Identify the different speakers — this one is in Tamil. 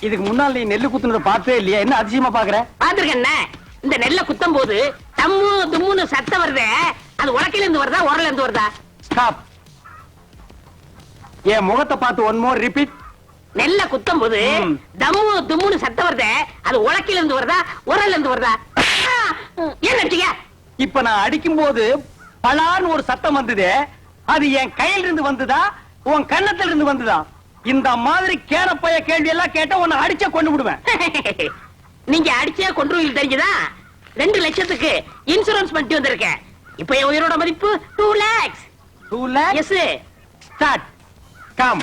Speaker 1: இதுக்கு முன்னால் நீ நெல்லு குத்துனத பார்த்தே இல்லையா? என்ன அதிசயமா பாக்குற?
Speaker 2: பாத்துருக்கேன். இந்த நெல்ல குத்தும் போது தம்மு தும்முன்னு சத்தம் வருதே, அது உலக்கையில இருந்து வருதா உரல்ல இருந்து வருதா?
Speaker 1: ஸ்டாப். என் முகத்தை பார்த்து ஒன் மோர் ரிப்பீட்.
Speaker 2: நெல்ல குத்தும் போது தம்மு தும்முன்னு சத்தம் வருதே, அது உலக்கையில இருந்து வருதா உரல்ல இருந்து வருதா? ஏன் நினைச்சீங்க?
Speaker 1: இப்ப நான் அடிக்கும் போது பலான்னு ஒரு சத்தம் வந்தது. அது என் கையில இருந்து வந்ததா உன் கன்னத்துல இருந்து வந்ததா? இந்த மாதிரி கேரப்பைய கேள்வி எல்லாம் கேட்டா உன்னை அடிச்சா கொண்டு விடுவேன்.
Speaker 2: நீங்க அடிச்சே கொன்றுவீங்க தெரிஞ்சுதா? 2 லட்சத்துக்கு இன்சூரன்ஸ் பண்ணிட்டு வந்திருக்கேன். இப்ப என் உயிரோட மதிப்பு 2 lakhs.
Speaker 1: 2 lakhs?
Speaker 2: Yes.
Speaker 1: Start. Come.